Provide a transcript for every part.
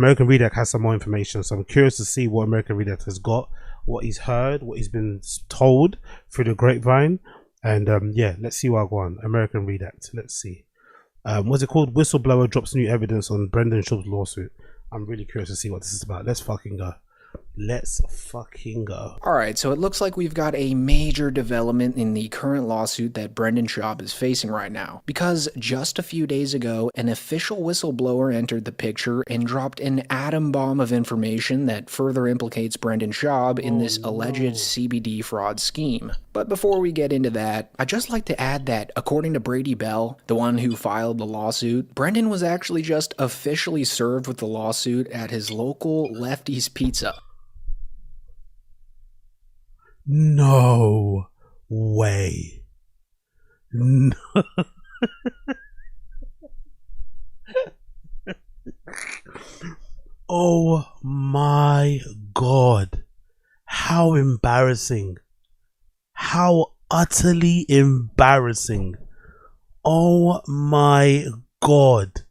American Redact has some more information, so I'm curious to see what American Redact has got, what he's heard, what he's been told through the grapevine, and yeah, let's see what I go on. American Redact. Let's see. What's it called? Whistleblower drops new evidence on Brendan Schaub's lawsuit. I'm really curious to see what this is about. Let's fucking go. Let's fucking go. Alright, so it looks like we've got a major development in the current lawsuit that Brendan Schaub is facing right now. Because just a few days ago, an official whistleblower entered the picture and dropped an atom bomb of information that further implicates Brendan Schaub in this alleged CBD fraud scheme. But before we get into that, I'd just like to add that according to Brady Bell, the one who filed the lawsuit, Brendan was actually just officially served with the lawsuit at his local Lefty's Pizza. No way. No. Oh my God. How embarrassing. How utterly embarrassing. Oh my God.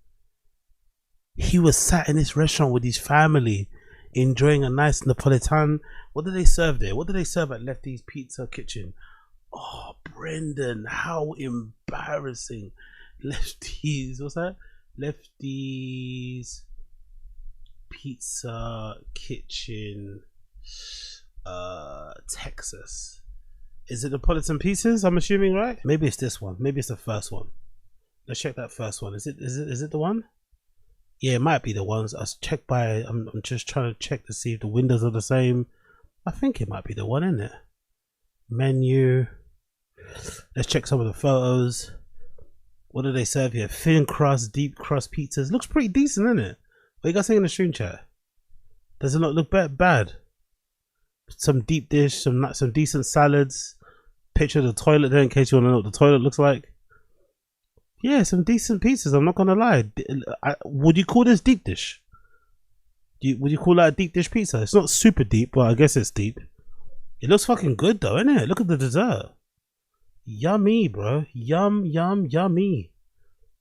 He was sat in this restaurant with his family, enjoying a nice Napolitan. What did they serve there? What did they serve at Lefty's Pizza Kitchen? Oh, Brendan, how embarrassing. Lefty's, what's that? Lefty's Pizza Kitchen, Texas. Is it Napolitan pieces? I'm assuming, right? Maybe it's this one. Maybe it's the first one. Let's check that first one. Is it the one? Yeah, it might be the ones. I checked by. I'm just trying to check to see if the windows are the same. I think it might be the one, isn't it? Menu. Let's check some of the photos. What do they serve here? Thin crust, deep crust pizzas. Looks pretty decent, isn't it? What you guys think in the stream chat? Does it not look bad? Some deep dish, some decent salads. Picture of the toilet there in case you want to know what the toilet looks like. Yeah, some decent pizzas. I'm not gonna lie. Would you call this deep dish? Would you call that a deep dish pizza? It's not super deep, but I guess it's deep. It looks fucking good though, isn't it? Look at the dessert. Yummy, bro. Yummy.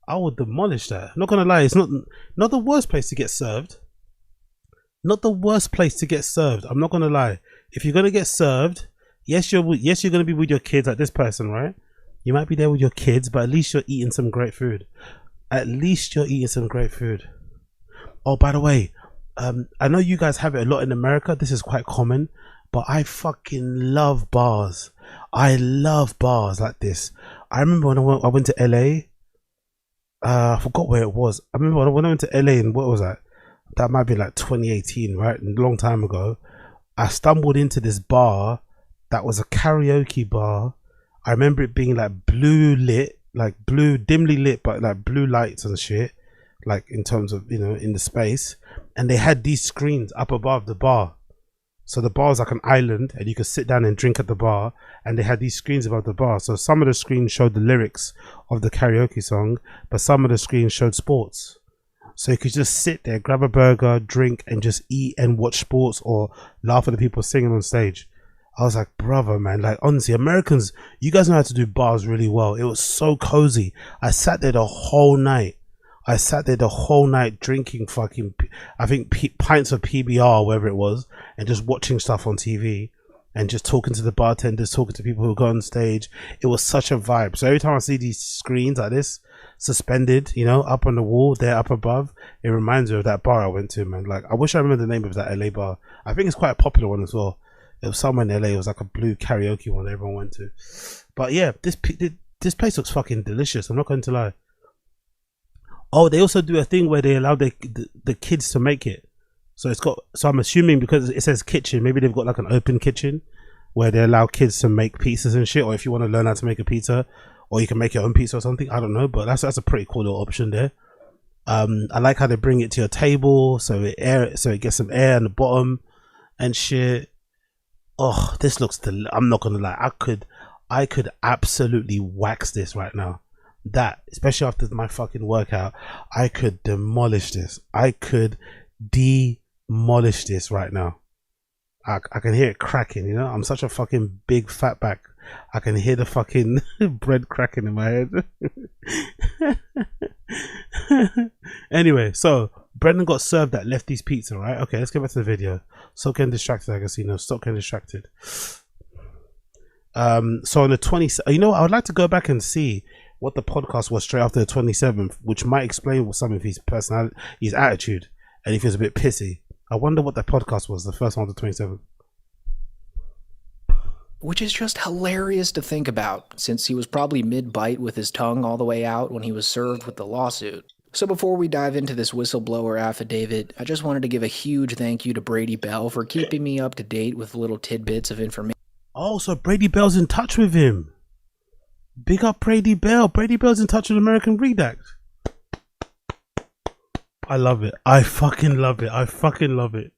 I would demolish that. I'm not gonna lie, it's not the worst place to get served. Not the worst place to get served. I'm not gonna lie. If you're gonna get served, yes you're gonna be with your kids, like this person, right? You might be there with your kids, but at least you're eating some great food. At least you're eating some great food. Oh, by the way, I know you guys have it a lot in America. This is quite common, but I fucking love bars. I love bars like this. I remember when I went to LA. I forgot where it was. I remember when I went to LA, and what was that? That might be like 2018, right? A long time ago. I stumbled into this bar that was a karaoke bar. I remember it being like blue lit, like blue, dimly lit, but like blue lights and shit, like in terms of, you know, in the space. And they had these screens up above the bar. So the bar was like an island and you could sit down and drink at the bar, and they had these screens above the bar. So some of the screens showed the lyrics of the karaoke song, but some of the screens showed sports. So you could just sit there, grab a burger, drink, and just eat and watch sports or laugh at the people singing on stage. I was like, brother, man, like honestly, Americans, you guys know how to do bars really well. It was so cozy. I sat there the whole night. Drinking fucking, I think pints of PBR, whatever it was, and just watching stuff on TV and just talking to the bartenders, talking to people who go on stage. It was such a vibe. So every time I see these screens like this, suspended, you know, up on the wall, there up above, it reminds me of that bar I went to, man. Like, I wish I remember the name of that LA bar. I think it's quite a popular one as well. It was somewhere in LA. It was like a blue karaoke one that everyone went to. But yeah, this place looks fucking delicious. I'm not going to lie. Oh, they also do a thing where they allow the kids to make it. So it's got. So I'm assuming because it says kitchen, maybe they've got like an open kitchen where they allow kids to make pizzas and shit. Or if you want to learn how to make a pizza, or you can make your own pizza or something. I don't know, but that's a pretty cool little option there. I like how they bring it to your table, so it gets some air on the bottom and shit. Oh, this looks I'm not gonna lie, I could absolutely wax this right now. That, especially after my fucking workout, I could demolish this. I could demolish this right now. I can hear it cracking, you know. I'm such a fucking big fat back. I can hear the fucking bread cracking in my head. Anyway, so Brendan got served at Lefty's Pizza, right? Okay, let's get back to the video. Stop getting distracted, I can see. No, stop getting distracted. So on the 20th, you know what? I would like to go back and see what the podcast was straight after the 27th, which might explain some of his personality, his attitude, and if he was a bit pissy. I wonder what the podcast was, the first one on the 27th. Which is just hilarious to think about, since he was probably mid-bite with his tongue all the way out when he was served with the lawsuit. So before we dive into this whistleblower affidavit, I just wanted to give a huge thank you to Brady Bell for keeping me up to date with little tidbits of information. Oh, so Brady Bell's in touch with him. Big up Brady Bell. Brady Bell's in touch with American Redact. I love it. I fucking love it. I fucking love it.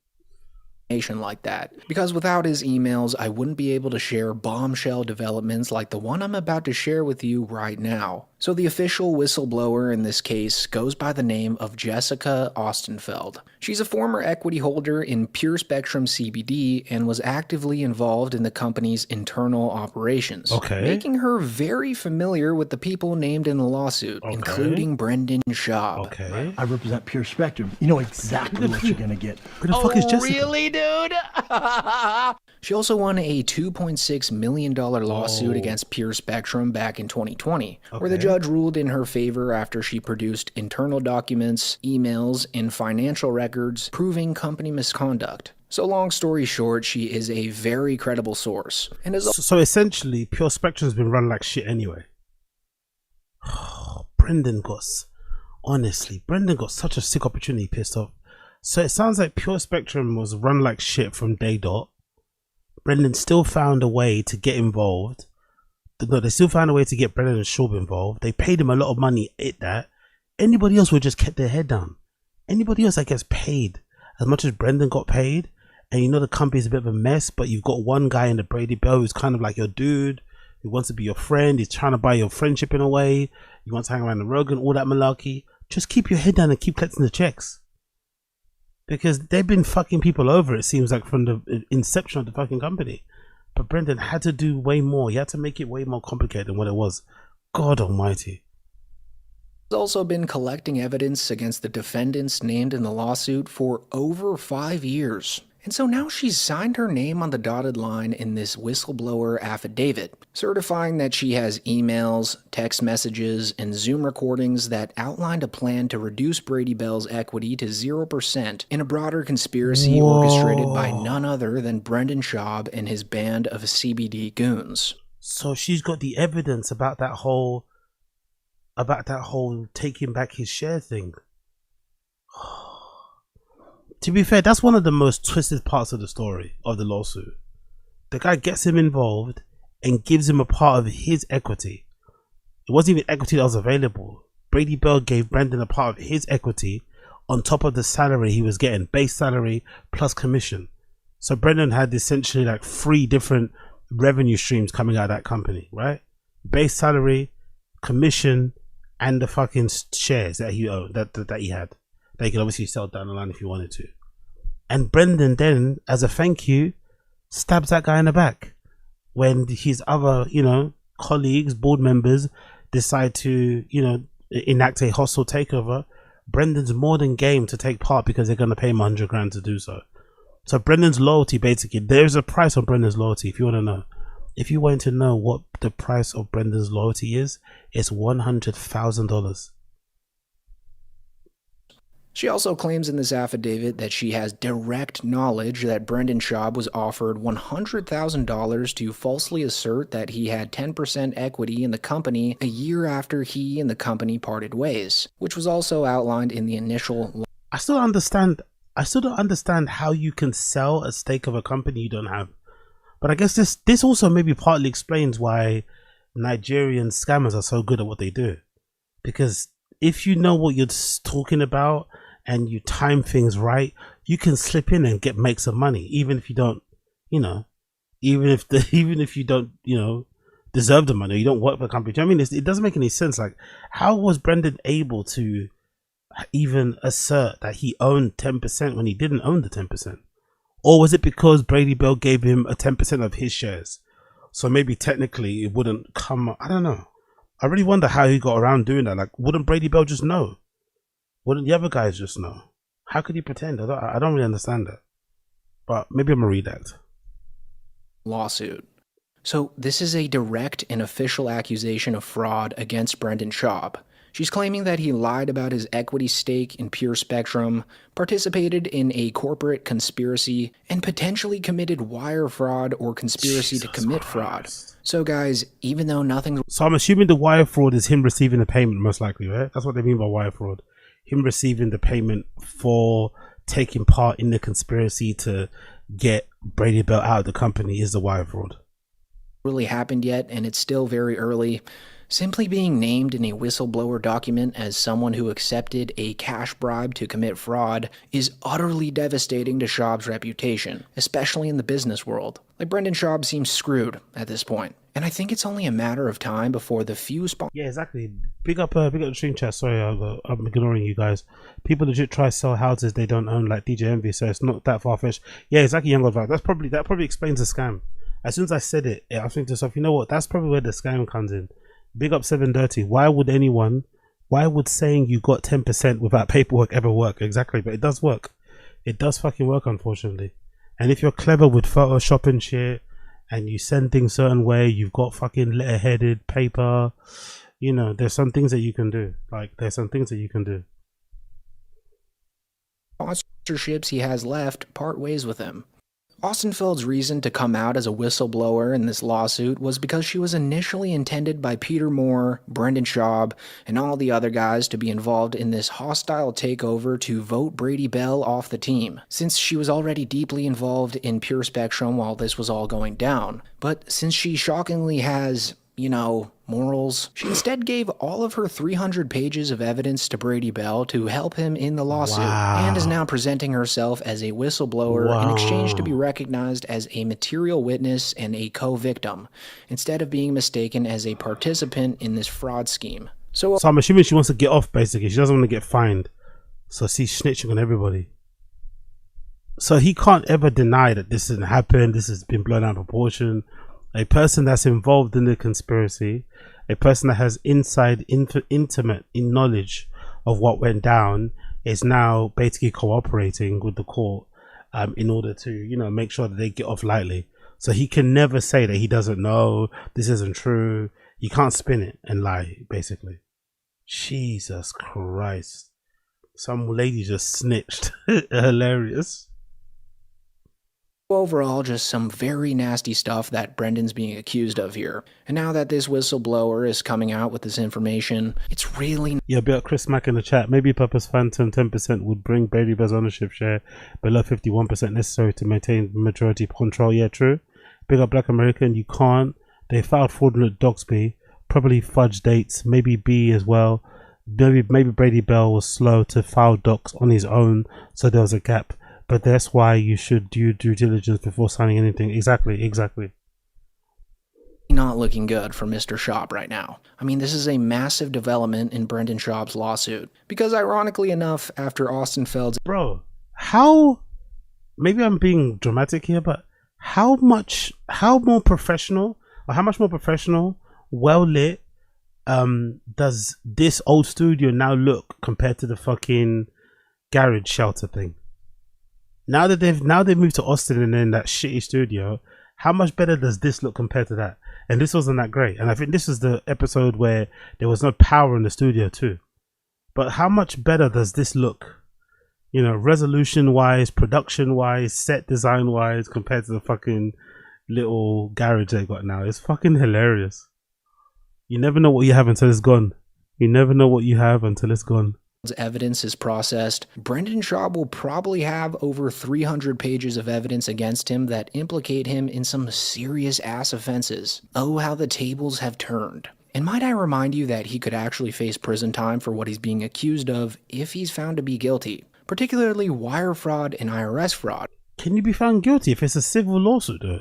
Like that, because without his emails I wouldn't be able to share bombshell developments like the one I'm about to share with you right now. So the official whistleblower in this case goes by the name of Jessica Ostenfeld. She's a former equity holder in Pure Spectrum CBD and was actively involved in the company's internal operations, making her very familiar with the people named in the lawsuit, including Brendan Schaub. I represent Pure Spectrum. You know exactly what you're gonna get. Who the fuck is Jessica? Really, dude? She also won a $2.6 million lawsuit against Pure Spectrum back in 2020, where the judge ruled in her favor after she produced internal documents, emails, and financial records proving company misconduct. So long story short, she is a very credible source. And so essentially, Pure Spectrum's been run like shit anyway. Brendan got such a sick opportunity, pissed off. So it sounds like Pure Spectrum was run like shit from day dot. Brendan still found a way to get involved. No, they still found a way to get Brendan and Schaub involved. They paid him a lot of money at that. Anybody else would just kept their head down. Anybody else that gets paid as much as Brendan got paid, and you know the company's a bit of a mess, but you've got one guy in the Brady Bell who's kind of like your dude, who wants to be your friend, he's trying to buy your friendship in a way, you want to hang around the Rogan, all that malarkey. Just keep your head down and keep collecting the checks. Because they've been fucking people over, it seems like, from the inception of the fucking company. But Brendan had to do way more. He had to make it way more complicated than what it was. God almighty. He's also been collecting evidence against the defendants named in the lawsuit for over 5 years. And so now she's signed her name on the dotted line in this whistleblower affidavit, certifying that she has emails, text messages, and Zoom recordings that outlined a plan to reduce Brady Bell's equity to 0% in a broader conspiracy orchestrated by none other than Brendan Schaub and his band of CBD goons. So she's got the evidence about that whole taking back his share thing. To be fair, that's one of the most twisted parts of the story of the lawsuit. The guy gets him involved and gives him a part of his equity. It wasn't even equity that was available. Brady Bell gave Brendan a part of his equity on top of the salary he was getting, base salary plus commission. So Brendan had essentially like 3 different revenue streams coming out of that company, right? Base salary, commission, and the fucking shares that he owned, that he had. They could obviously sell down the line if he wanted to. And Brendan then, as a thank you, stabs that guy in the back when his other, colleagues, board members decide to, enact a hostile takeover. Brendan's more than game to take part because they're going to pay him 100 grand to do so. So Brendan's loyalty, basically, there's a price on Brendan's loyalty if you want to know. If you want to know what the price of Brendan's loyalty is, it's $100,000. She also claims in this affidavit that she has direct knowledge that Brendan Schaub was offered $100,000 to falsely assert that he had 10% equity in the company a year after he and the company parted ways, which was also outlined in the initial. I still don't understand how you can sell a stake of a company you don't have. But I guess this also maybe partly explains why Nigerian scammers are so good at what they do. Because if you know what you're talking about and you time things right, you can slip in and make some money, even if you don't, even if you don't, deserve the money, you don't work for the company. Do you know what I mean? It doesn't make any sense. Like, how was Brendan able to even assert that he owned 10% when he didn't own the 10%? Or was it because Brady Bell gave him a 10% of his shares? So maybe technically it wouldn't come. I don't know. I really wonder how he got around doing that. Like, wouldn't Brady Bell just know? Wouldn't the other guys just know? How could he pretend? I don't really understand that. But maybe I'm a redact. Lawsuit. So this is a direct and official accusation of fraud against Brendan Schaub. She's claiming that he lied about his equity stake in Pure Spectrum, participated in a corporate conspiracy, and potentially committed wire fraud or conspiracy to commit fraud. So guys, even though nothing... So I'm assuming the wire fraud is him receiving the payment, most likely, right? That's what they mean by wire fraud. Him receiving the payment for taking part in the conspiracy to get Brady Bell out of the company is the wire fraud. Really happened yet, and it's still very early. Simply being named in a whistleblower document as someone who accepted a cash bribe to commit fraud is utterly devastating to Schaub's reputation, especially in the business world. Like, Brendan Schaub seems screwed at this point, and I think it's only a matter of time before the few Yeah, exactly. Big up the stream chat. Sorry, I'm ignoring you guys. People legit try to sell houses they don't own, like DJ Envy, so it's not that far-fetched. Yeah, exactly, Young Advice. That probably explains the scam. As soon as I said it, I think to myself, you know what? That's probably where the scam comes in. Big up 730. Why would saying you got 10% without paperwork ever work? Exactly, but it does work. It does fucking work, unfortunately. And if you're clever with Photoshop and shit, and you send things certain way, you've got fucking letter-headed paper, you know, there's some things that you can do. Sponsorships he has left part ways with him. Austenfeld's reason to come out as a whistleblower in this lawsuit was because she was initially intended by Peter Moore, Brendan Schaub, and all the other guys to be involved in this hostile takeover to vote Brady Bell off the team, since she was already deeply involved in Pure Spectrum while this was all going down. But since she shockingly has, you know, morals, she instead gave all of her 300 pages of evidence to Brady Bell to help him in the lawsuit, and is now presenting herself as a whistleblower in exchange to be recognized as a material witness and a co-victim, instead of being mistaken as a participant in this fraud scheme. So I'm assuming she wants to get off, basically. She doesn't want to get fined. So she's snitching on everybody. So he can't ever deny that this didn't happen, this has been blown out of proportion. A person that's involved in the conspiracy, a person that has intimate knowledge of what went down, is now basically cooperating with the court in order to, you know, make sure that they get off lightly. So he can never say that he doesn't know, this isn't true. You can't spin it and lie, basically. Jesus Christ. Some lady just snitched. Hilarious. overall, just some very nasty stuff that Brendan's being accused of here. And now that this whistleblower is coming out with this information, it's really... Yeah, but Chris Mack in the chat, maybe Purpose Phantom 10% would bring Baby Bear's ownership share below 51% necessary to maintain majority control. Yeah, true. Big up Black American, you can't. They filed fraudulent Doxby, probably fudge dates, maybe B as well. Maybe Brady Bell was slow to file docs on his own, so there was a gap. But that's why you should do due diligence before signing anything. Exactly. Not looking good for Mr. Schaub right now. I mean, this is a massive development in Brendan Schaub's lawsuit. Because ironically enough, after Austenfeld's... Bro, how... Maybe I'm being dramatic here, but how much more professional, well lit, does this old studio now look compared to the fucking garage shelter thing? Now that they've moved to Austin and in that shitty studio, how much better does this look compared to that? And this wasn't that great. And I think this is the episode where there was no power in the studio too. But how much better does this look? You know, resolution wise, production wise, set design wise, compared to the fucking little garage they got now. It's fucking hilarious. You never know what you have until it's gone. You never know what you have until it's gone. Evidence is processed. Brendan Schaub will probably have over 300 pages of evidence against him that implicate him in some serious ass offenses. Oh, how the tables have turned. And might I remind you that he could actually face prison time for what he's being accused of if he's found to be guilty, particularly wire fraud and IRS fraud. Can you be found guilty if it's a civil lawsuit though?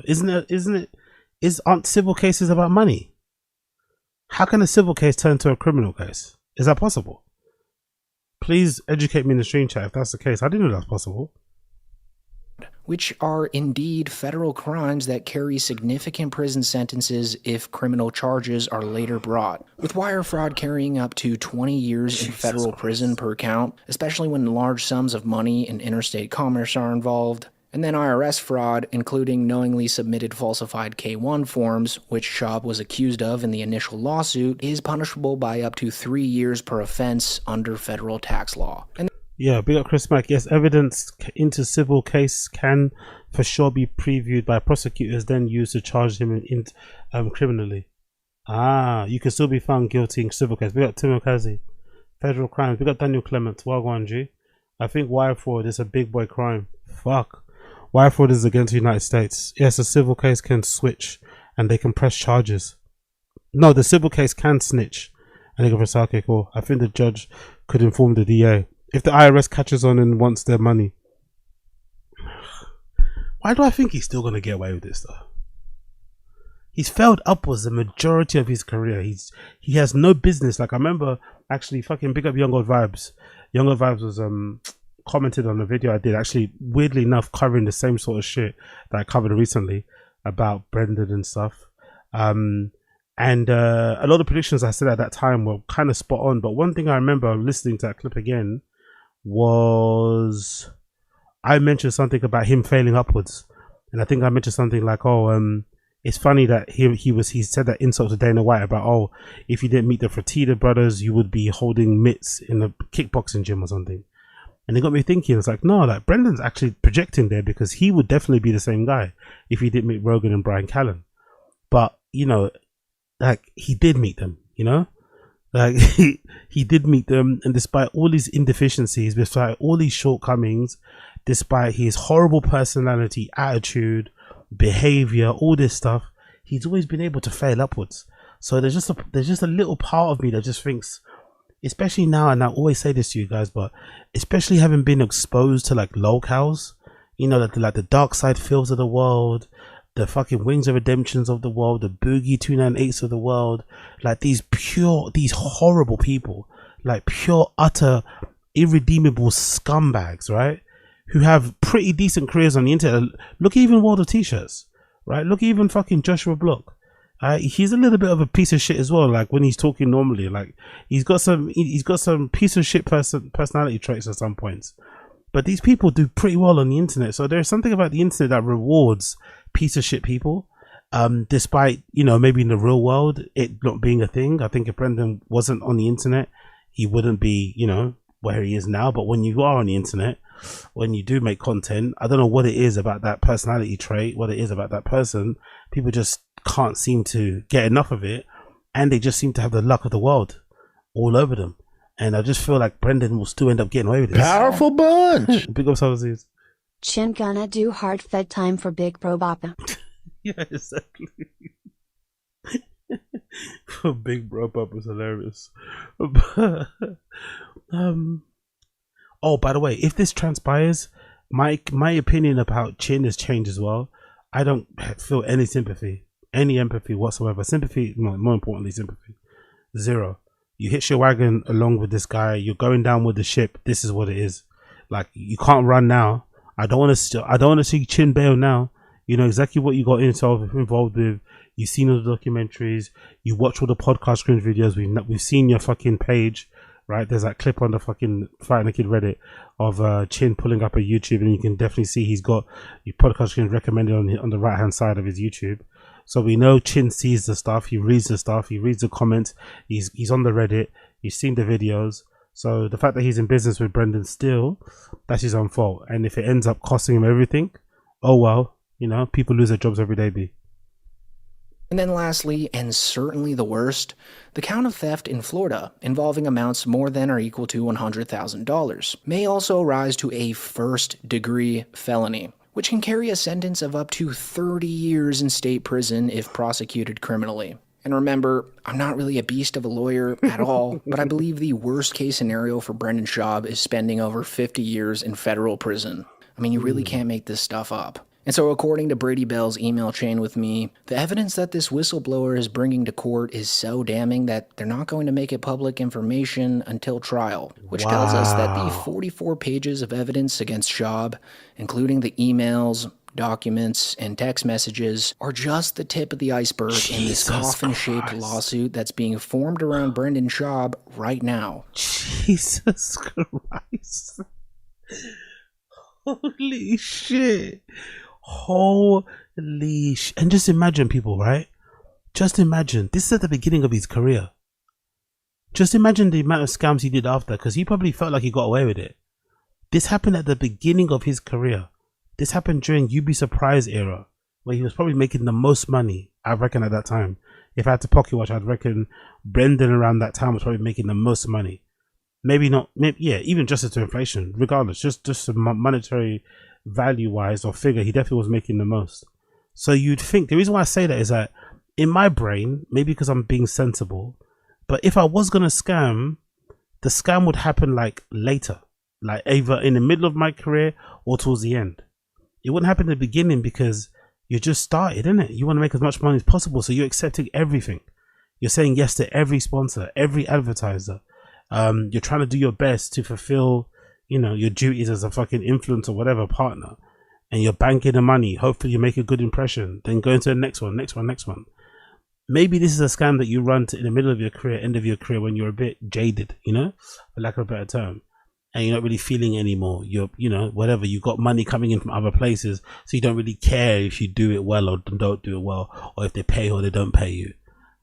Aren't civil cases about money? How can a civil case turn to a criminal case? Is that possible? Please educate me in the stream chat if that's the case. I didn't know that's possible. which are indeed federal crimes that carry significant prison sentences if criminal charges are later brought, with wire fraud carrying up to 20 years in federal prison per count, especially when large sums of money and interstate commerce are involved. And then IRS fraud, including knowingly submitted falsified K-1 forms, which Schaub was accused of in the initial lawsuit, is punishable by up to 3 years per offense under federal tax law. Yeah, big up Chris Mack. Yes, evidence into civil case can for sure be previewed by prosecutors, then used to charge him criminally. You can still be found guilty in civil case. We got Tim Okazi, federal crimes. We got Daniel Clement, Wagwan G. I think wire fraud is a big boy crime. Fuck. Wire fraud is against the United States. Yes, a civil case can switch and they can press charges. No, the civil case can snitch and they can press. Okay, cool. I think the judge could inform the DA if the IRS catches on and wants their money. Why do I think he's still gonna get away with this though? He's failed upwards the majority of his career. He has no business. Like I remember actually fucking big up Young Old Vibes. Young Old Vibes was commented on a video I did, actually weirdly enough covering the same sort of shit that I covered recently about Brendan and stuff. And a lot of predictions I said at that time were kind of spot on. But one thing I remember listening to that clip again was I mentioned something about him failing upwards, and I think I mentioned something like, it's funny that he said that insult to Dana White about, if you didn't meet the Fertitta brothers, you would be holding mitts in a kickboxing gym or something. And it got me thinking, it's like, no, like Brendan's actually projecting there, because he would definitely be the same guy if he didn't meet Rogan and Brian Callen. But, you know, like he did meet them, you know? Like he did meet them, and despite all his indeficiencies, despite all his shortcomings, despite his horrible personality, attitude, behavior, all this stuff, he's always been able to fail upwards. So there's just a little part of me that just thinks, especially now, and I always say this to you guys, but especially having been exposed to like locals, you know, like the Dark Side Films of the world, the fucking Wings of Redemptions of the world, the Boogie 298s of the world, like these horrible people, like pure, utter, irredeemable scumbags, right? Who have pretty decent careers on the internet. Some even World of T-shirts, right? Look even fucking Joshua Block. He's a little bit of a piece of shit as well. Like when he's talking normally, like he's got some piece of shit personality traits at some points. But these people do pretty well on the internet. So there's something about the internet that rewards piece of shit people, despite, you know, maybe in the real world it not being a thing. I think if Brendan wasn't on the internet, he wouldn't be, you know, where he is now. But when you are on the internet, when you do make content, I don't know what it is about that personality trait, what it is about that person, people just can't seem to get enough of it, and they just seem to have the luck of the world all over them. And I just feel like Brendan will still end up getting away with this. Powerful bunch. Big ups, overseas. Chin gonna do hard fed time for Big Bro Boppa. Yeah, exactly. For Big Bro Boppa was hilarious. Oh, by the way, if this transpires, my opinion about Chin has changed as well. I don't feel any sympathy, any empathy whatsoever. Sympathy, more importantly, sympathy. Zero. You hitch your wagon along with this guy. You're going down with the ship. This is what it is. Like, you can't run now. I don't want to see Chin bail now. You know exactly what you got involved with. You've seen all the documentaries. You watch all the podcast screen videos. We've seen your fucking page, right? There's that clip on the fucking Fighting the Kid Reddit of Chin pulling up a YouTube, and you can definitely see he's got your podcast screen recommended on the right hand side of his YouTube. So we know Chin sees the stuff, he reads the stuff, he reads the comments, he's on the Reddit, he's seen the videos. So the fact that he's in business with Brendan still, that's his own fault. And if it ends up costing him everything, oh well, you know, people lose their jobs every day, B. And then lastly, and certainly the worst, the count of theft in Florida involving amounts more than or equal to $100,000 may also rise to a first-degree felony, which can carry a sentence of up to 30 years in state prison if prosecuted criminally. And remember, I'm not really a beast of a lawyer at all, but I believe the worst case scenario for Brendan Schaub is spending over 50 years in federal prison. I mean, you really can't make this stuff up. And so according to Brady Bell's email chain with me, the evidence that this whistleblower is bringing to court is so damning that they're not going to make it public information until trial, which tells us that the 44 pages of evidence against Schaub, including the emails, documents, and text messages, are just the tip of the iceberg in this coffin-shaped lawsuit that's being formed around Brendan Schaub right now. Jesus Christ. Holy shit. Holy shit. And just imagine, people, right? Just imagine. This is at the beginning of his career. Just imagine the amount of scams he did after, because he probably felt like he got away with it. This happened at the beginning of his career. This happened during You'd Surprised era, where he was probably making the most money, I reckon, at that time. If I had to pocket watch, I'd reckon Brendan around that time was probably making the most money. Maybe not, maybe, yeah, even just to inflation, regardless, just monetary value wise or figure, he definitely was making the most. So you'd think, the reason why I say that is that in my brain, maybe because I'm being sensible, but if I was going to scam, the scam would happen like later, like either in the middle of my career or towards the end. It wouldn't happen in the beginning because you just started, innit? You want to make as much money as possible, so you're accepting everything. You're saying yes to every sponsor, every advertiser. You're trying to do your best to fulfill, you know, your duties as a fucking influencer or whatever partner, and you're banking the money. Hopefully you make a good impression, then go into the next one. Maybe this is a scam that you run to in the middle of your career, end of your career, when you're a bit jaded, you know, for lack of a better term, and you're not really feeling anymore. You're, you know, whatever, you got money coming in from other places, so you don't really care if you do it well or don't do it well, or if they pay or they don't pay you.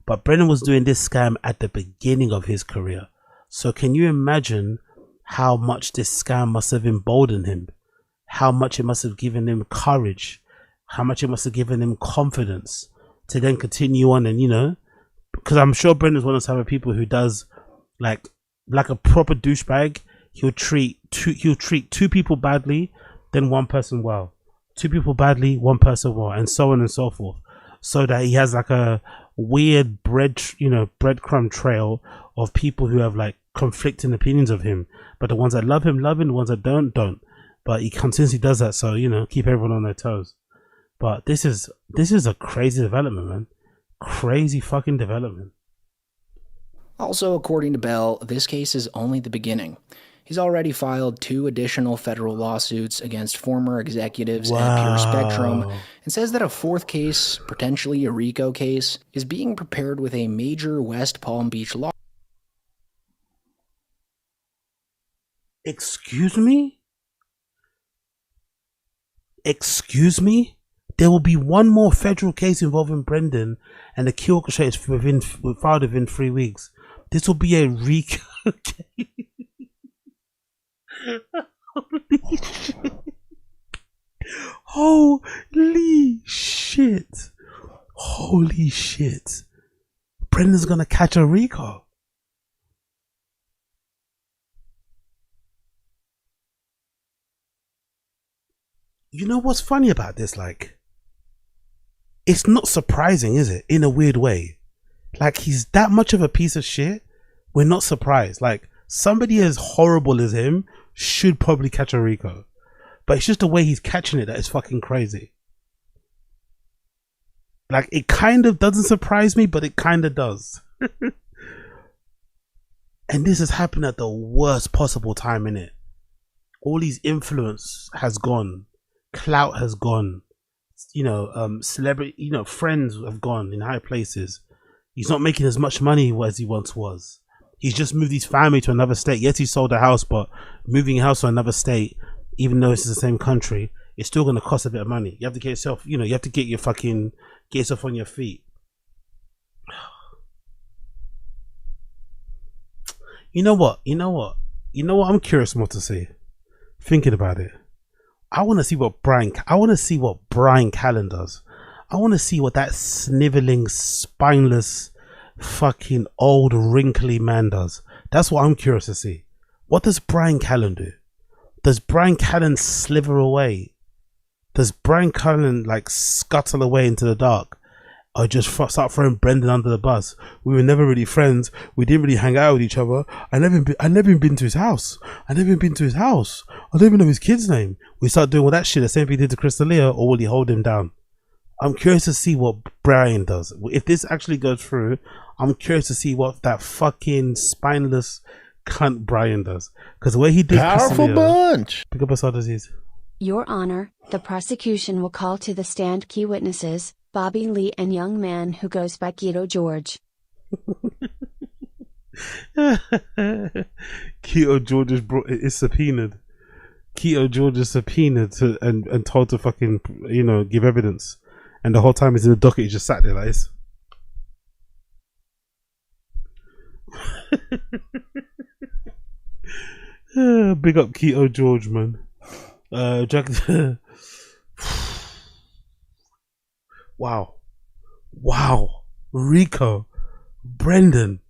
But Brendan was doing this scam at the beginning of his career. So can you imagine how much this scam must have emboldened him? How much it must have given him courage? How much it must have given him confidence to then continue on? And, you know, because I'm sure Brendan's one of those type of people who does like a proper douchebag. He'll treat two people badly, then one person well. Two people badly, one person well, and so on and so forth. So that he has like a weird breadcrumb trail of people who have like conflicting opinions of him, but the ones that love him, the ones that don't. But he continuously does that, so, you know, keep everyone on their toes. But this is a crazy development, man. Crazy fucking development. Also, according to Bell, this case is only the beginning. He's already filed 2 additional federal lawsuits against former executives at Pure Spectrum, and says that a 4th case, potentially a Rico case, is being prepared with a major West Palm Beach law. Excuse me? Excuse me? There will be one more federal case involving Brendan, and the key orchestrator is filed within 3 weeks. This will be a Rico case. Holy shit. Holy shit. Brendan's gonna catch a Rico. You know what's funny about this? Like, it's not surprising, is it? In a weird way. Like, he's that much of a piece of shit. We're not surprised. Like, somebody as horrible as him should probably catch a Rico. But it's just the way he's catching it that is fucking crazy. Like, it kind of doesn't surprise me, but it kind of does. And this has happened at the worst possible time, innit? All his influence has gone. Clout has gone. You know, celebrity, you know, friends have gone in high places. He's not making as much money as he once was. He's just moved his family to another state. Yes, he sold a house, but moving a house to another state, even though it's the same country, it's still going to cost a bit of money. You have to get yourself, you know, you have to get yourself on your feet. You know what? I'm curious more to see. Thinking about it, I want to see what Brian Callen does. I want to see what that sniveling, spineless, fucking old, wrinkly man does. That's what I'm curious to see. What does Brian Callen do? Does Brian Callen slither away? Does Brian Callen like scuttle away into the dark? I just start throwing Brendan under the bus. We were never really friends. We didn't really hang out with each other. I never even been to his house. I don't even know his kid's name. We start doing all that shit the same thing he did to Crystalia, or will he hold him down? I'm curious to see what Brian does. If this actually goes through, I'm curious to see what that fucking spineless cunt Brian does. Because the way he did powerful Crystalia, bunch. pick up a disease. Your Honor, the prosecution will call to the stand key witnesses, Bobby Lee and young man who goes by Keto George. Keto George is subpoenaed. Keto George is subpoenaed and told to fucking, give evidence. And the whole time he's in the docket, he just sat there like this. Big up Keto George, man. Jack. Wow. Rico. Brendan.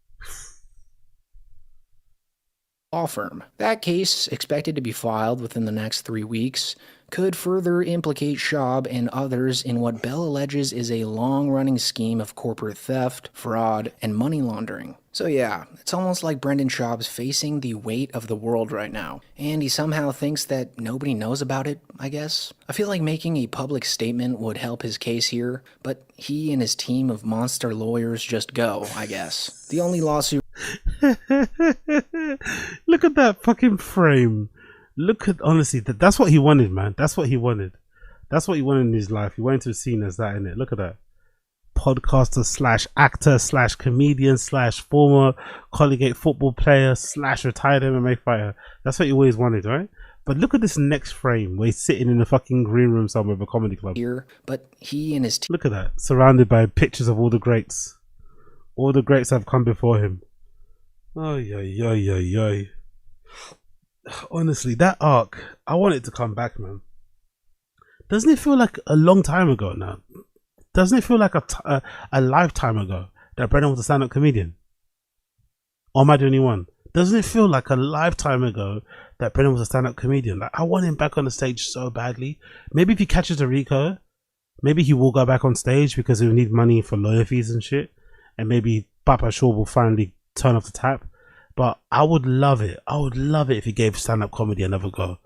Law firm. That case, expected to be filed within the next 3 weeks, could further implicate Schaub and others in what Bell alleges is a long-running scheme of corporate theft, fraud, and money laundering. So yeah, it's almost like Brendan Schaub's facing the weight of the world right now, and he somehow thinks that nobody knows about it, I guess. I feel like making a public statement would help his case here, but he and his team of monster lawyers just go, I guess. The only lawsuit... Look at that fucking frame. Look at, honestly, that's what he wanted, man. That's what he wanted. That's what he wanted in his life. He wanted to be seen as that, innit? Look at that. Podcaster slash actor slash comedian slash former collegiate football player slash retired MMA fighter. That's what he always wanted, right? But look at this next frame where he's sitting in a fucking green room somewhere of a comedy club. Here, but he and his team... Look at that. Surrounded by pictures of all the greats. All the greats have come before him. Oh. Honestly, that arc, I want it to come back, man. Doesn't it feel like a long time ago now? Doesn't it feel like a lifetime ago that Brendan was a stand-up comedian? Or am I the only one? Doesn't it feel like a lifetime ago that Brendan was a stand-up comedian? Like, I want him back on the stage so badly. Maybe if he catches a Rico, maybe he will go back on stage because he'll need money for lawyer fees and shit. And maybe Papa Schaub will finally turn off the tap. But I would love it. I would love it if he gave stand-up comedy another go.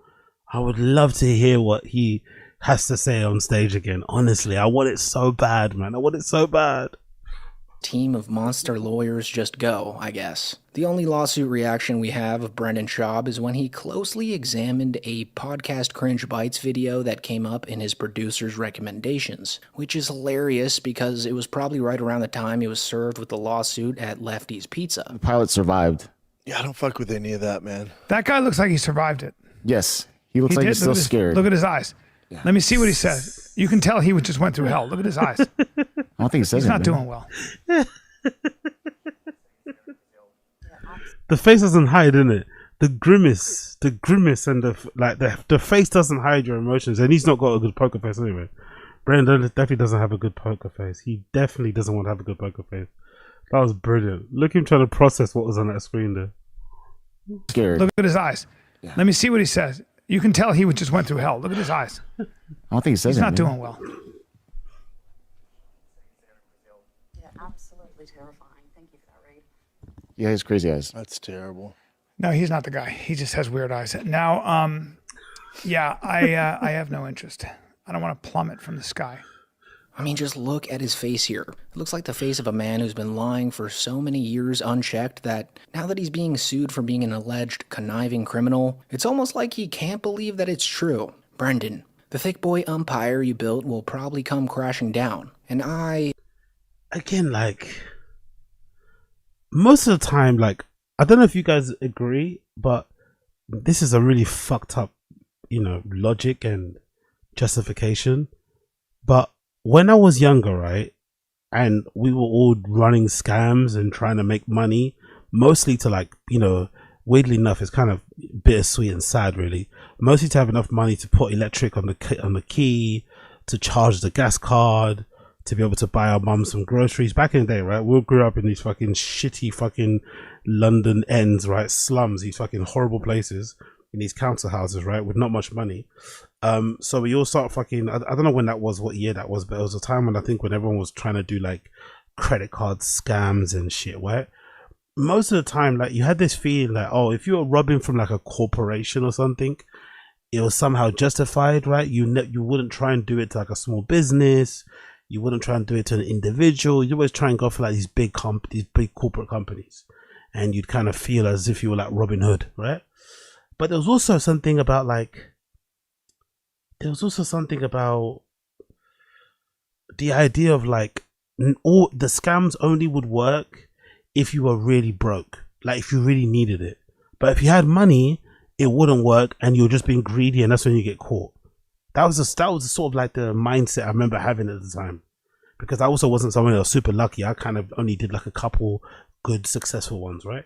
I would love to hear what he has to say on stage again. Honestly, I want it so bad, man. I want it so bad. Team of monster lawyers just go, I guess. The only lawsuit reaction we have of Brendan Schaub is when he closely examined a Podcast Cringe Bites video that came up in his producer's recommendations, which is hilarious because it was probably right around the time he was served with the lawsuit at Lefty's Pizza. The pilot survived. Yeah, I don't fuck with any of that, man. That guy looks like he survived it. Yes. He looks like he's still scared. Look at his eyes. Yeah. Let me see what he says. You can tell he just went through hell. Look at his eyes. I don't think he says he's not doing well. The face doesn't hide, innit? The grimace, and the face doesn't hide your emotions. And he's not got a good poker face anyway. Brendan definitely doesn't have a good poker face. He definitely doesn't want to have a good poker face. That was brilliant. Look at him trying to process what was on that screen there. Scared. Look at his eyes. Yeah. Let me see what he says. You can tell he just went through hell. Look at his eyes. I don't think he says he's not doing well. Yeah, absolutely terrifying. Thank you for that, Reed. Yeah, he has crazy eyes. That's terrible. No, he's not the guy. He just has weird eyes. Now, yeah, I have no interest. I don't want to plummet from the sky. I mean, just look at his face here. It looks like the face of a man who's been lying for so many years unchecked that now that he's being sued for being an alleged conniving criminal, it's almost like he can't believe that it's true. Brendan, the thick boy umpire you built will probably come crashing down. And Again, like, most of the time, like, I don't know if you guys agree, but this is a really fucked up, logic and justification. But when I was younger, right, and we were all running scams and trying to make money, mostly to weirdly enough, it's kind of bittersweet and sad, really. Mostly to have enough money to put electric on the key, to charge the gas card, to be able to buy our mum some groceries. Back in the day, right, we all grew up in these fucking shitty fucking London ends, right, slums, these fucking horrible places in these council houses, right, with not much money. So we all start fucking. I don't know when that was, what year that was, but it was a time when I think when everyone was trying to do like credit card scams and shit, right? Most of the time, like you had this feeling like, oh, if you were robbing from like a corporation or something, it was somehow justified, right? You wouldn't try and do it to like a small business. You wouldn't try and do it to an individual. You always try and go for like these big corporate companies, and you'd kind of feel as if you were like Robin Hood, right? But there was also something about the idea of like all the scams only would work if you were really broke, like if you really needed it. But if you had money, it wouldn't work, and you're just being greedy, and that's when you get caught. That was sort of like the mindset I remember having at the time, because I also wasn't someone that was super lucky. I kind of only did like a couple good successful ones, right?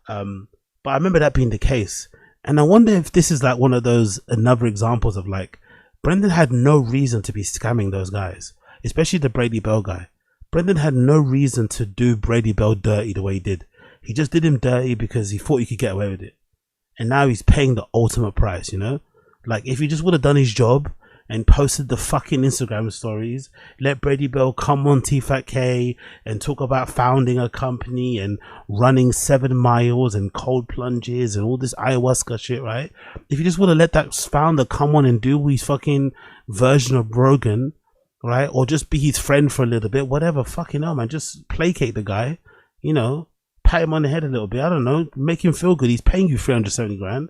But I remember that being the case, and I wonder if this is like one of those another examples of like Brendan had no reason to be scamming those guys, especially the Brady Bell guy. Brendan had no reason to do Brady Bell dirty the way he did. He just did him dirty because he thought he could get away with it, and now he's paying the ultimate price, you know? Like, if he just would have done his job and posted the fucking Instagram stories, let Brady Bell come on TFATK and talk about founding a company and running 7 miles and cold plunges and all this ayahuasca shit, right? If he just would have let that founder come on and do his fucking version of Rogan, right? Or just be his friend for a little bit, whatever, fucking hell, man. Just placate the guy, you know, pat him on the head a little bit. I don't know, make him feel good. He's paying you 370 grand.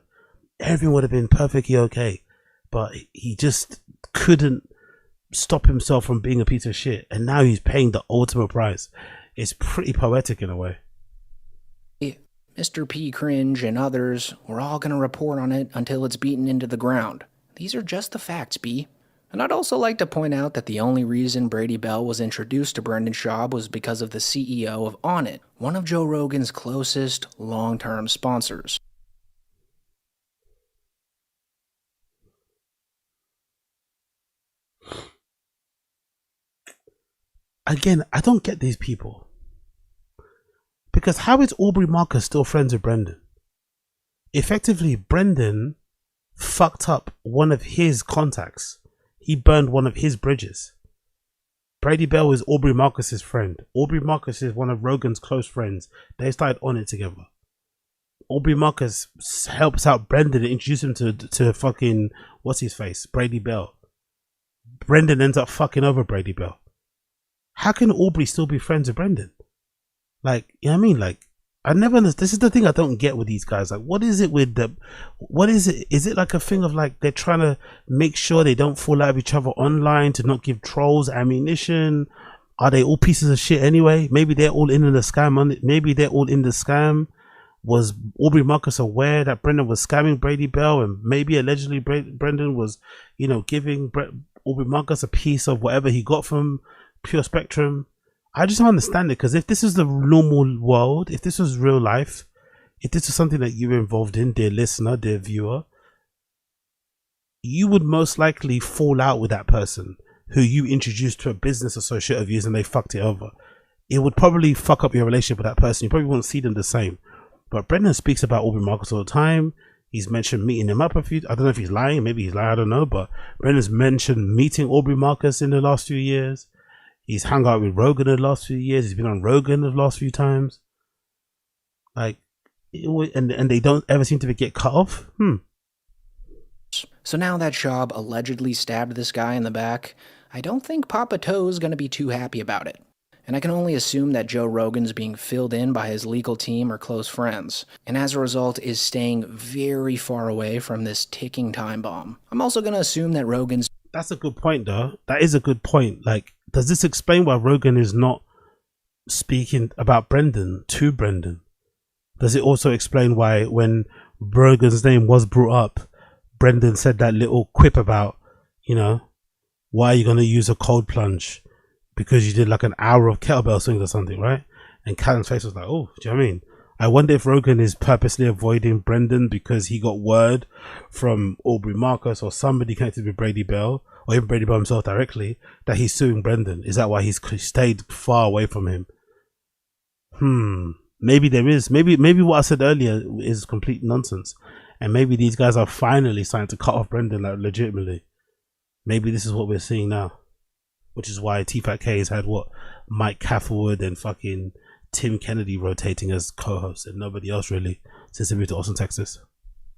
Everything would have been perfectly okay, but he just couldn't stop himself from being a piece of shit, and now he's paying the ultimate price. It's pretty poetic in a way. Mr. P. Cringe and others, we're all going to report on it until it's beaten into the ground. These are just the facts, B. And I'd also like to point out that the only reason Brady Bell was introduced to Brendan Schaub was because of the CEO of Onnit, one of Joe Rogan's closest long-term sponsors. Again, I don't get these people. Because how is Aubrey Marcus still friends with Brendan? Effectively, Brendan fucked up one of his contacts. He burned one of his bridges. Brady Bell is Aubrey Marcus's friend. Aubrey Marcus is one of Rogan's close friends. They started on it together. Aubrey Marcus helps out Brendan and introduce him to fucking, what's his face? Brady Bell. Brendan ends up fucking over Brady Bell. How can Aubrey still be friends with Brendan? Like, you know what I mean? Like, I never understand. This is the thing I don't get with these guys. Like, what is it with them? What is it? Is it like a thing of like they're trying to make sure they don't fall out of each other online to not give trolls ammunition? Are they all pieces of shit anyway? Maybe they're all in the scam. Maybe they're all in the scam. Was Aubrey Marcus aware that Brendan was scamming Brady Bell, and maybe allegedly Brendan was, you know, giving Aubrey Marcus a piece of whatever he got from Pure Spectrum? I just don't understand it, because if this is the normal world, if this was real life, if this is something that you were involved in, dear listener, dear viewer, you would most likely fall out with that person who you introduced to a business associate of yours and they fucked it over. It would probably fuck up your relationship with that person. You probably won't see them the same. But Brendan speaks about Aubrey Marcus all the time. He's mentioned meeting him up a few. I don't know if he's lying. Maybe he's lying. I don't know. But Brendan's mentioned meeting Aubrey Marcus in the last few years. He's hung out with Rogan in the last few years. He's been on Rogan the last few times. Like, and they don't ever seem to get cut off. So now that Schaub allegedly stabbed this guy in the back, I don't think Papa Toe's going to be too happy about it. And I can only assume that Joe Rogan's being filled in by his legal team or close friends, and as a result is staying very far away from this ticking time bomb. I'm also going to assume that Rogan's... That's a good point, though. That is a good point. Like, does this explain why Rogan is not speaking about Brendan to Brendan? Does it also explain why when Rogan's name was brought up, Brendan said that little quip about, you know, why are you going to use a cold plunge? Because you did like an hour of kettlebell swings or something, right? And Callum's face was like, oh, do you know what I mean? I wonder if Rogan is purposely avoiding Brendan because he got word from Aubrey Marcus or somebody connected with Brady Bell, or even Brady Bell himself directly, that he's suing Brendan. Is that why he's stayed far away from him? Maybe there is. Maybe what I said earlier is complete nonsense. And maybe these guys are finally starting to cut off Brendan, like, legitimately. Maybe this is what we're seeing now. Which is why TFATK has had what? Mike Catherwood and fucking Tim Kennedy rotating as co-hosts, and nobody else really since they moved to Austin, Texas.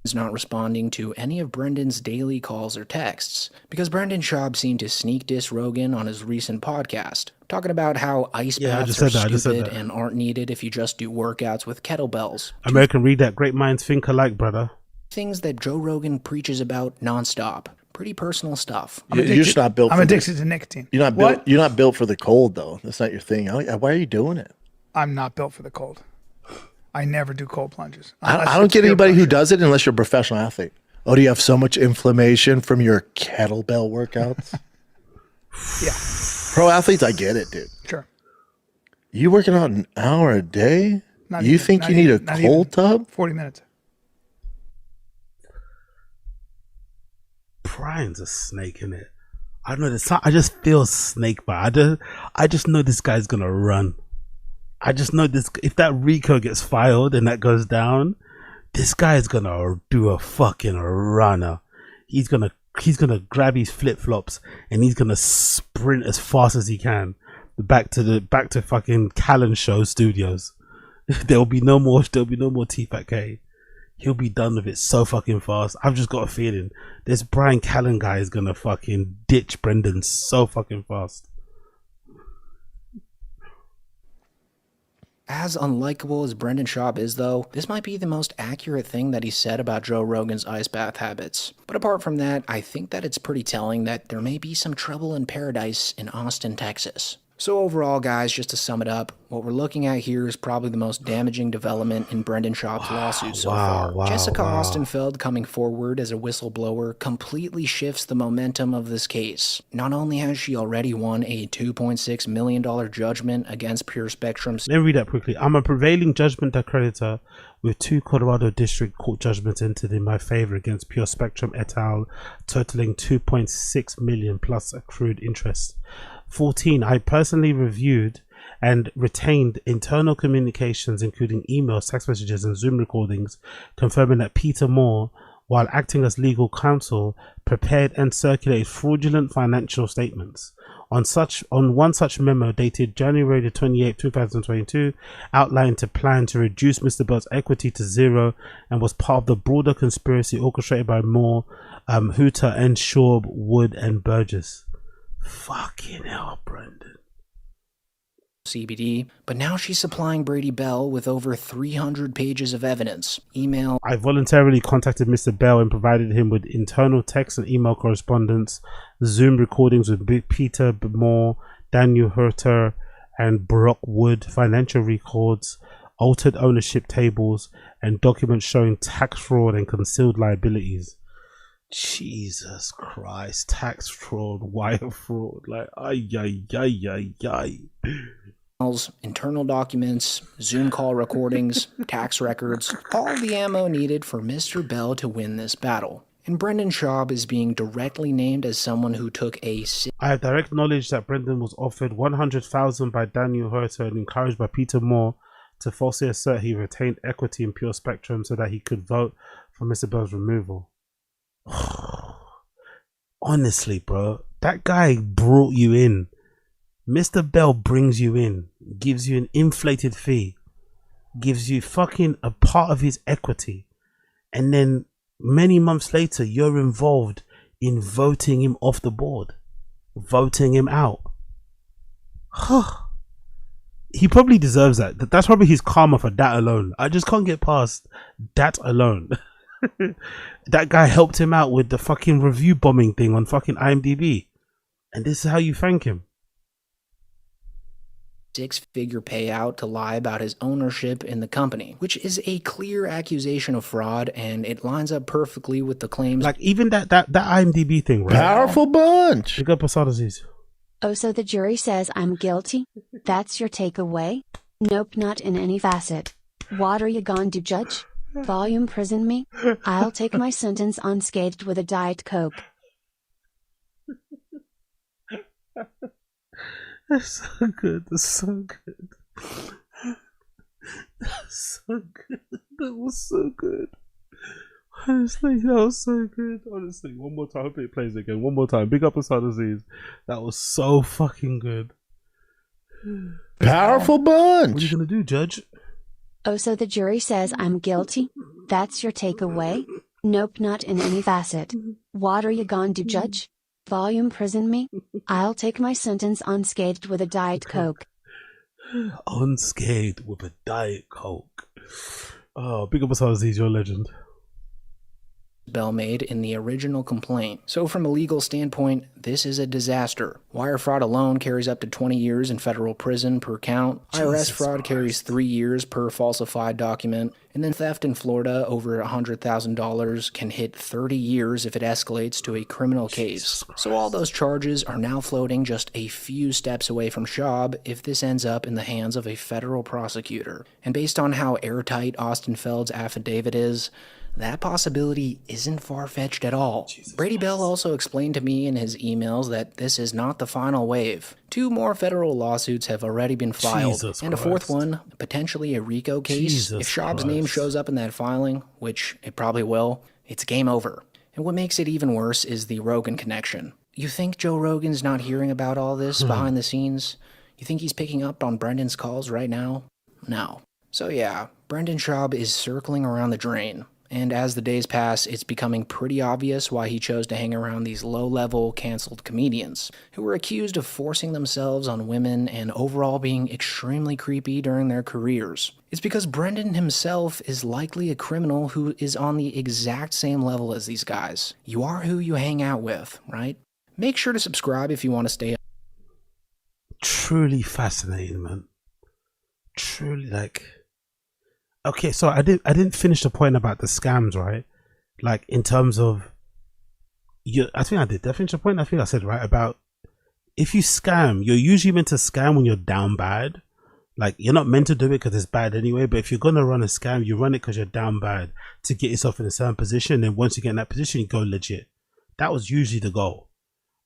Is not responding to any of Brendan's daily calls or texts, because Brendan Schaub seemed to sneak diss Rogan on his recent podcast, talking about how ice baths are stupid and aren't needed if you just do workouts with kettlebells. American, read that. Great minds think alike, brother. Things that Joe Rogan preaches about nonstop. Pretty personal stuff. You're just not built. I'm addicted to nicotine. You're not built. You're not built for the cold, though. That's not your thing. Why are you doing it? I'm not built for the cold. I never do cold plunges. I don't get anybody who does it unless you're a professional athlete. Oh, do you have so much inflammation from your kettlebell workouts? Yeah. Pro athletes, I get it, dude. Sure. You working out an hour a day? You think you need a cold tub? 40 minutes. Brian's a snake in it. I don't know. I just feel snake bite. I just know this guy's gonna run. I just know this. If that Rico gets filed and that goes down, this guy is gonna do a fucking runner. He's gonna grab his flip flops and he's gonna sprint as fast as he can back to fucking Callan Show Studios. There'll be no more TFATK. He'll be done with it so fucking fast. I've just got a feeling this Brian Callen guy is gonna fucking ditch Brendan so fucking fast. As unlikable as Brendan Schaub is, though, this might be the most accurate thing that he said about Joe Rogan's ice bath habits. But apart from that, I think that it's pretty telling that there may be some trouble in paradise in Austin, Texas. So overall, guys, just to sum it up, what we're looking at here is probably the most damaging development in Brendan Schaub's lawsuit so far. Jessica Austenfeld coming forward as a whistleblower completely shifts the momentum of this case. Not only has she already won a $2.6 million judgment against Pure Spectrum's... Let me read that quickly. I'm a prevailing judgment accreditor with 2 Colorado District Court judgments entered in my favor against Pure Spectrum et al., totaling $2.6 million plus accrued interest. 14. I personally reviewed and retained internal communications, including emails, text messages, and Zoom recordings, confirming that Peter Moore, while acting as legal counsel, prepared and circulated fraudulent financial statements. On one such memo dated January 28, 2022, outlined a plan to reduce Mr. Bell's equity to zero and was part of the broader conspiracy orchestrated by Moore, Hooter, and Schaub, Wood, and Burgess. Fucking hell, Brendan. CBD, but now she's supplying Brady Bell with over 300 pages of evidence, email. I voluntarily contacted Mr. Bell and provided him with internal text and email correspondence, Zoom recordings with Big Peter Moore, Daniel Hurter, and Brock Wood, financial records, altered ownership tables, and documents showing tax fraud and concealed liabilities. Jesus Christ, tax fraud, wire fraud, like, ay. Internal documents, Zoom call recordings, tax records, all the ammo needed for Mr. Bell to win this battle. And Brendan Schaub is being directly named as someone who took a... I have direct knowledge that Brendan was offered $100,000 by Daniel Hurter and encouraged by Peter Moore to falsely assert he retained equity in Pure Spectrum so that he could vote for Mr. Bell's removal. Honestly, bro, that guy brought you in. Mr. Bell brings you in, gives you an inflated fee, gives you fucking a part of his equity, and then many months later you're involved in voting him off the board, voting him out. He probably deserves that. That's probably his karma for that alone. I just can't get past that alone. That guy helped him out with the fucking review bombing thing on fucking IMDb, and this is how you thank him. 6-figure payout to lie about his ownership in the company, which is a clear accusation of fraud, and it lines up perfectly with the claims. Like even that IMDb thing, right? Powerful bunch. Big up Posada disease. Oh, so the jury says I'm guilty? That's your takeaway? Nope, not in any facet. What are you gonna do, judge? Volume prison me? I'll take my sentence unscathed with a Diet Coke. That's so good. That's so good. That's so good. That was so good. Honestly, that was so good. Honestly, one more time. I hope it plays again. One more time. Big up Asad Aziz. That was so fucking good. Powerful What are you bunch. gonna do, Judge? Oh, so the jury says I'm guilty? That's your takeaway? Nope, not in any facet. What are you gonna do, Judge? Volume prison me? I'll take my sentence unscathed with a Diet Coke. Unscathed with a Diet Coke. Oh, big up Asad Aziz, you're a legend. Bell made in the original complaint. So from a legal standpoint, this is a disaster. Wire fraud alone carries up to 20 years in federal prison per count. IRS Jesus fraud carries 3 years per falsified document. And then theft in Florida over $100,000 can hit 30 years if it escalates to a criminal case. So all those charges are now floating just a few steps away from Schaub if this ends up in the hands of a federal prosecutor. And based on how airtight Austin Feld's affidavit is, that possibility isn't far-fetched at all. Brady Bell also explained to me in his emails that this is not the final wave. 2 more federal lawsuits have already been filed, Jesus and a 4th Christ. one, potentially a Rico case. Jesus If Schaub's Christ. name shows up in that filing, which it probably will, it's game over. And what makes it even worse is the Rogan connection. You think Joe Rogan's not hearing about all this behind the scenes? You think he's picking up on Brendan's calls right now? No. So yeah, Brendan Schaub is circling around the drain. And as the days pass, it's becoming pretty obvious why he chose to hang around these low-level, canceled comedians, who were accused of forcing themselves on women and overall being extremely creepy during their careers. It's because Brendan himself is likely a criminal who is on the exact same level as these guys. You are who you hang out with, right? Make sure to subscribe if you want to stay up. Truly fascinating, man. Truly, like... Okay, so I didn't finish the point about the scams, right? Like, in terms of... I think I did. Did I finish the point? I think I said, right, about... If you scam, you're usually meant to scam when you're down bad. Like, you're not meant to do it because it's bad anyway, but if you're going to run a scam, you run it because you're down bad to get yourself in a certain position, and once you get in that position, you go legit. That was usually the goal.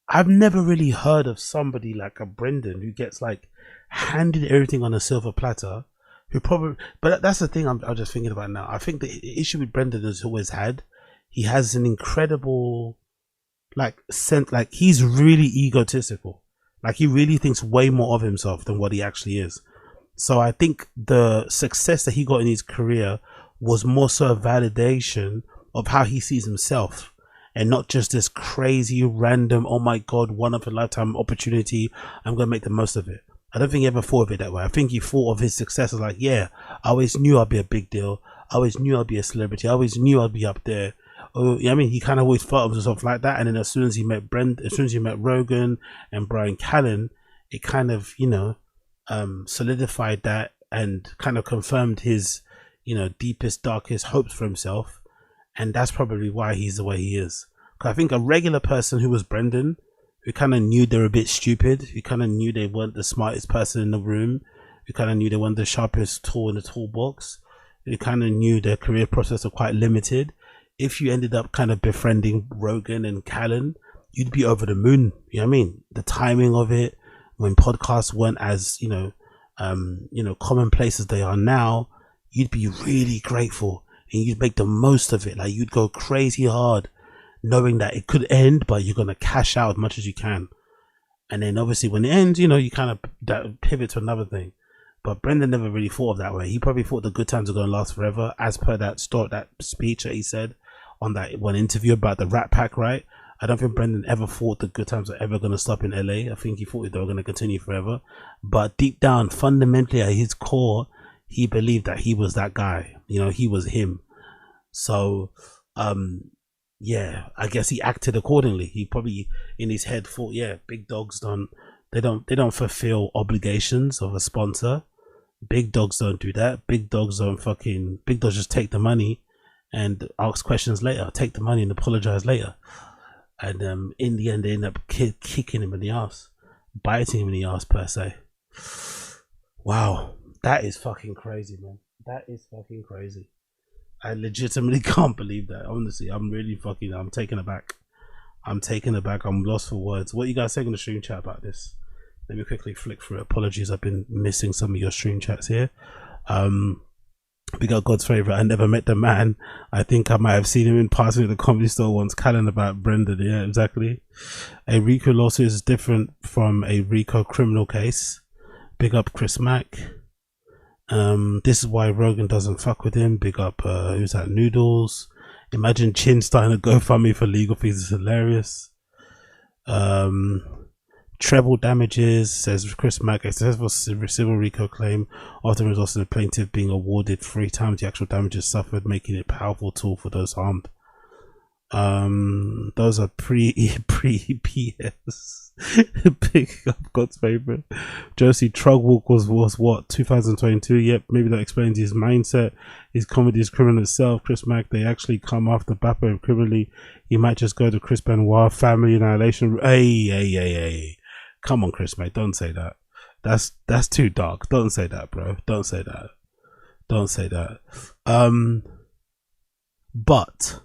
I've never really heard of somebody like a Brendan who gets, like, handed everything on a silver platter, who probably, but that's the thing I'm just thinking about now. I think the issue with Brendan has always had, he has an incredible, like, sense, like, he's really egotistical. Like, he really thinks way more of himself than what he actually is. So I think the success that he got in his career was more so a validation of how he sees himself, and not just this crazy, random, oh my God, one of a lifetime opportunity, I'm going to make the most of it. I don't think he ever thought of it that way. I think he thought of his success as like, yeah, I always knew I'd be a big deal. I always knew I'd be a celebrity. I always knew I'd be up there. Oh, I mean, he kind of always thought of himself like that. And then as soon as he met Rogan and Brian Callen, it kind of, you know, solidified that and kind of confirmed his, you know, deepest, darkest hopes for himself. And that's probably why he's the way he is. Because I think a regular person who was Brendan, who kind of knew they were a bit stupid, who kind of knew they weren't the smartest person in the room, who kind of knew they weren't the sharpest tool in the toolbox, who kind of knew their career prospects were quite limited. If you ended up kind of befriending Rogan and Callen, you'd be over the moon. You know what I mean? The timing of it, when podcasts weren't as, you know, commonplace as they are now, you'd be really grateful and you'd make the most of it. Like, you'd go crazy hard, knowing that it could end, but you're going to cash out as much as you can. And then obviously when it ends, you know, you kind of pivot to another thing. But Brendan never really thought of that way. He probably thought the good times are going to last forever, as per that speech that he said on that one interview about the Rat Pack, right? I don't think Brendan ever thought the good times are ever going to stop in LA. I think he thought they were going to continue forever. But deep down, fundamentally at his core, he believed that he was that guy. You know, he was him. So, yeah, I guess he acted accordingly. He probably in his head thought, yeah, big dogs don't fulfill obligations of a sponsor. Big dogs don't do that. Big dogs just take the money and ask questions later, take the money and apologize later. And in the end, they end up kicking him in the ass, biting him in the ass per se. Wow, that is fucking crazy, man. That is fucking crazy. I legitimately can't believe that. Honestly, I'm taken aback. I'm lost for words. What you guys saying in the stream chat about this? Let me quickly flick through it. Apologies, I've been missing some of your stream chats here. Big up God's favorite. I never met the man. I think I might have seen him in passing at the comedy store once. Calling about Brendan. Yeah, exactly. A Rico lawsuit is different from a Rico criminal case. Big up Chris Mack. This is why Rogan doesn't fuck with him. Big up, who's that? Noodles. Imagine Chin starting a GoFundMe for legal fees. It's hilarious. Treble damages, says Chris Mack. A successful civil RICO claim often results in the plaintiff being awarded 3 times the actual damages suffered, making it a powerful tool for those harmed. Those are pre-PS. Big up God's favorite. Josie Trugwalk was what, 2022? Yep, maybe that explains his mindset. His comedy is criminal itself. Chris Mack, they actually come after Bappa criminally. He might just go to Chris Benoit family annihilation. Hey. Come on, Chris, mate. Don't say that. That's too dark. Don't say that, bro. Don't say that. Don't say that. But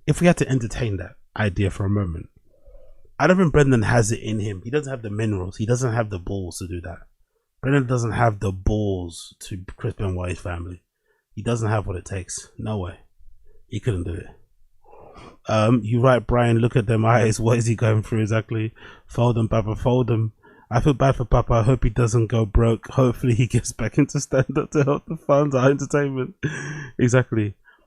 if we had to entertain that idea for a moment, I don't think Brendan has it in him. He doesn't have the minerals. He doesn't have the balls to do that. Brendan doesn't have the balls to Chris Benoit's family. He doesn't have what it takes. No way. He couldn't do it. You right, Brian, look at them eyes. What is he going through exactly? Fold them, Papa, fold them. I feel bad for Papa. I hope he doesn't go broke. Hopefully he gets back into stand-up to help the funds, our entertainment. Exactly.